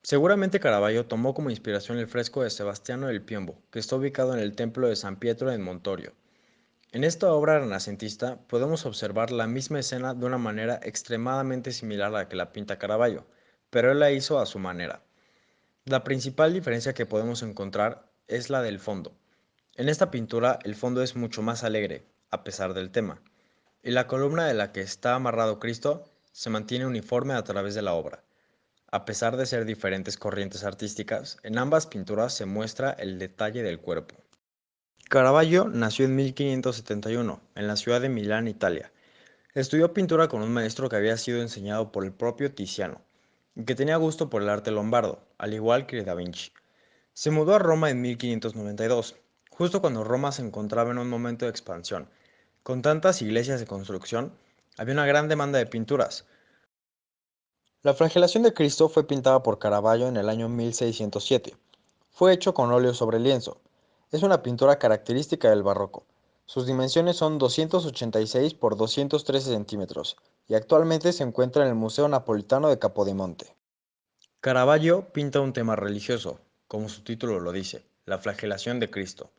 Seguramente Caravaggio tomó como inspiración el fresco de Sebastiano del Piombo, que está ubicado en el Templo de San Pietro en Montorio. En esta obra renacentista podemos observar la misma escena de una manera extremadamente similar a la que la pinta Caravaggio, pero él la hizo a su manera. La principal diferencia que podemos encontrar es la del fondo. En esta pintura el fondo es mucho más alegre, a pesar del tema, y la columna de la que está amarrado Cristo se mantiene uniforme a través de la obra. A pesar de ser diferentes corrientes artísticas, en ambas pinturas se muestra el detalle del cuerpo. Caravaggio nació en 1571, en la ciudad de Milán, Italia. Estudió pintura con un maestro que había sido enseñado por el propio Tiziano, y que tenía gusto por el arte lombardo, al igual que Da Vinci. Se mudó a Roma en 1592, justo cuando Roma se encontraba en un momento de expansión. Con tantas iglesias de construcción, había una gran demanda de pinturas. La flagelación de Cristo fue pintada por Caravaggio en el año 1607. Fue hecho con óleo sobre lienzo. Es una pintura característica del barroco. Sus dimensiones son 286 por 213 centímetros y actualmente se encuentra en el Museo Napolitano de Capodimonte. Caravaggio pinta un tema religioso, como su título lo dice, la flagelación de Cristo.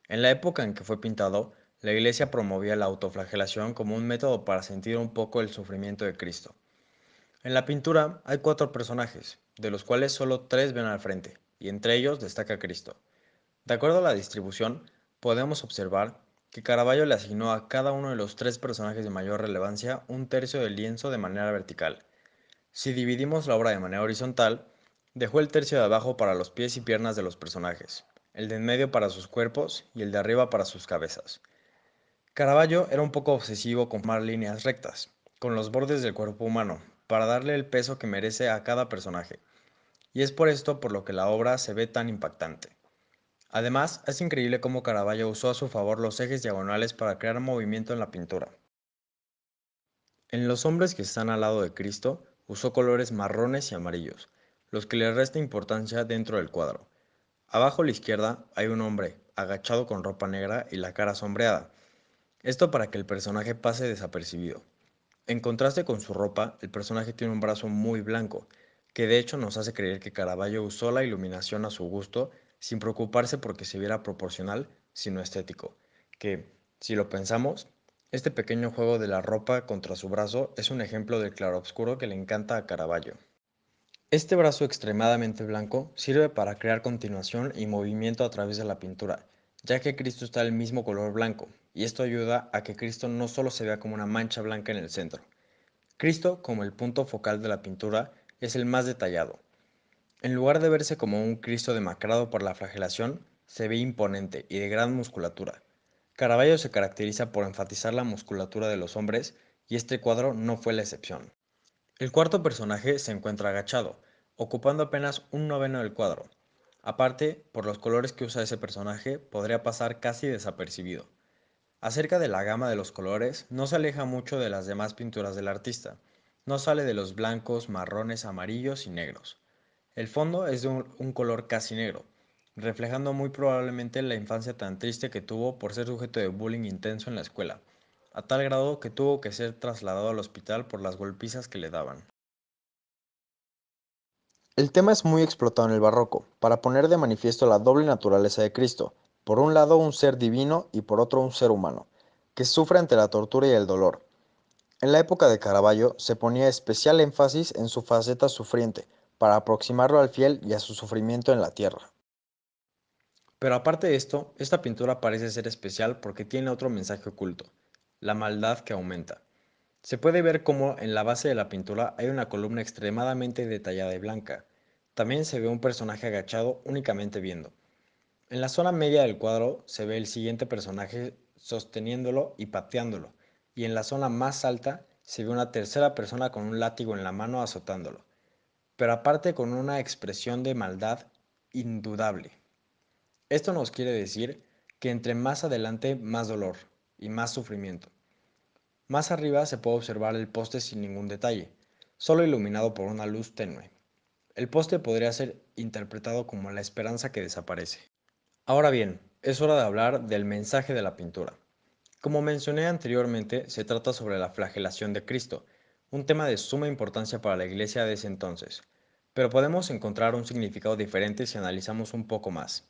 En la época en que fue pintado, la Iglesia promovía la autoflagelación como un método para sentir un poco el sufrimiento de Cristo. En la pintura hay cuatro personajes, de los cuales solo tres ven al frente, y entre ellos destaca Cristo. De acuerdo a la distribución, podemos observar que Caravaggio le asignó a cada uno de los tres personajes de mayor relevancia un tercio del lienzo de manera vertical. Si dividimos la obra de manera horizontal, dejó el tercio de abajo para los pies y piernas de los personajes, el de en medio para sus cuerpos y el de arriba para sus cabezas. Caravaggio era un poco obsesivo con formar líneas rectas, con los bordes del cuerpo humano, para darle el peso que merece a cada personaje, y es por esto por lo que la obra se ve tan impactante. Además, es increíble cómo Caravaggio usó a su favor los ejes diagonales para crear movimiento en la pintura. En los hombres que están al lado de Cristo, usó colores marrones y amarillos, los que le resta importancia dentro del cuadro. Abajo a la izquierda hay un hombre, agachado con ropa negra y la cara sombreada. Esto para que el personaje pase desapercibido. En contraste con su ropa, el personaje tiene un brazo muy blanco, que de hecho nos hace creer que Caravaggio usó la iluminación a su gusto sin preocuparse porque se viera proporcional, sino estético, que, si lo pensamos, este pequeño juego de la ropa contra su brazo es un ejemplo del claroscuro que le encanta a Caravaggio. Este brazo extremadamente blanco sirve para crear continuación y movimiento a través de la pintura, ya que Cristo está del mismo color blanco, y esto ayuda a que Cristo no solo se vea como una mancha blanca en el centro. Cristo, como el punto focal de la pintura, es el más detallado. En lugar de verse como un Cristo demacrado por la flagelación, se ve imponente y de gran musculatura. Caravaggio se caracteriza por enfatizar la musculatura de los hombres, y este cuadro no fue la excepción. El cuarto personaje se encuentra agachado, ocupando apenas un noveno del cuadro. Aparte, por los colores que usa ese personaje, podría pasar casi desapercibido. Acerca de la gama de los colores, no se aleja mucho de las demás pinturas del artista. No sale de los blancos, marrones, amarillos y negros. El fondo es de un color casi negro, reflejando muy probablemente la infancia tan triste que tuvo por ser sujeto de bullying intenso en la escuela, a tal grado que tuvo que ser trasladado al hospital por las golpizas que le daban. El tema es muy explotado en el barroco, para poner de manifiesto la doble naturaleza de Cristo, por un lado un ser divino y por otro un ser humano, que sufre ante la tortura y el dolor. En la época de Caravaggio se ponía especial énfasis en su faceta sufriente, para aproximarlo al fiel y a su sufrimiento en la tierra. Pero aparte de esto, esta pintura parece ser especial porque tiene otro mensaje oculto, la maldad que aumenta. Se puede ver cómo en la base de la pintura hay una columna extremadamente detallada y blanca. También se ve un personaje agachado únicamente viendo. En la zona media del cuadro se ve el siguiente personaje sosteniéndolo y pateándolo, y en la zona más alta se ve una tercera persona con un látigo en la mano azotándolo, pero aparte con una expresión de maldad indudable. Esto nos quiere decir que entre más adelante más dolor y más sufrimiento. Más arriba se puede observar el poste sin ningún detalle, solo iluminado por una luz tenue. El poste podría ser interpretado como la esperanza que desaparece. Ahora bien, es hora de hablar del mensaje de la pintura. Como mencioné anteriormente, se trata sobre la flagelación de Cristo, un tema de suma importancia para la iglesia de ese entonces. pero podemos encontrar un significado diferente si analizamos un poco más.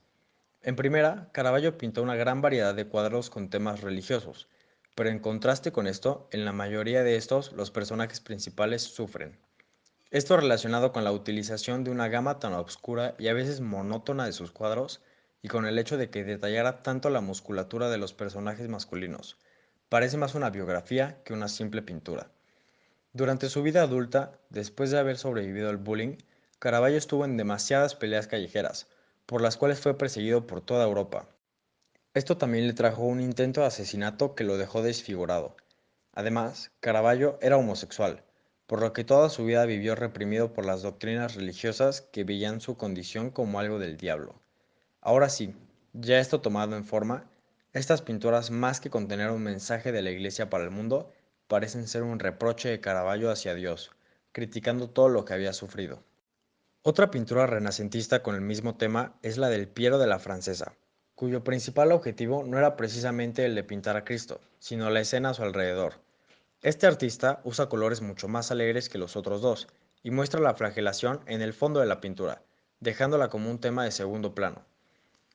En primera, Caravaggio pintó una gran variedad de cuadros con temas religiosos, pero en contraste con esto, en la mayoría de estos los personajes principales sufren. Esto relacionado con la utilización de una gama tan oscura y a veces monótona de sus cuadros, y con el hecho de que detallara tanto la musculatura de los personajes masculinos. Parece más una biografía que una simple pintura. Durante su vida adulta, después de haber sobrevivido al bullying, Caravaggio estuvo en demasiadas peleas callejeras, por las cuales fue perseguido por toda Europa. Esto también le trajo un intento de asesinato que lo dejó desfigurado. Además, Caravaggio era homosexual, por lo que toda su vida vivió reprimido por las doctrinas religiosas que veían su condición como algo del diablo. Ahora sí, ya esto tomado en forma, estas pinturas más que contener un mensaje de la Iglesia para el mundo, parecen ser un reproche de Caravaggio hacia Dios, criticando todo lo que había sufrido. Otra pintura renacentista con el mismo tema es la del Piero de la Francesa, cuyo principal objetivo no era precisamente el de pintar a Cristo, sino la escena a su alrededor. Este artista usa colores mucho más alegres que los otros dos y muestra la flagelación en el fondo de la pintura, dejándola como un tema de segundo plano.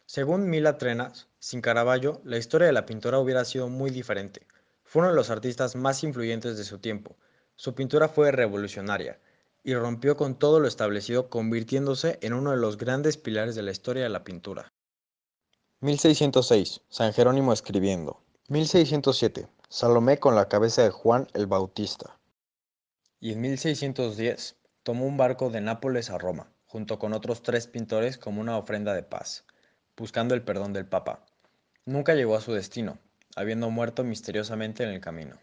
Según Mila Trenas, sin Caravaggio, la historia de la pintura hubiera sido muy diferente. Fue uno de los artistas más influyentes de su tiempo. Su pintura fue revolucionaria y rompió con todo lo establecido, convirtiéndose en uno de los grandes pilares de la historia de la pintura. 1606. San Jerónimo escribiendo. 1607. Salomé con la cabeza de Juan el Bautista. Y en 1610 tomó un barco de Nápoles a Roma, junto con otros tres pintores como una ofrenda de paz, buscando el perdón del Papa. Nunca llegó a su destino, habiendo muerto misteriosamente en el camino.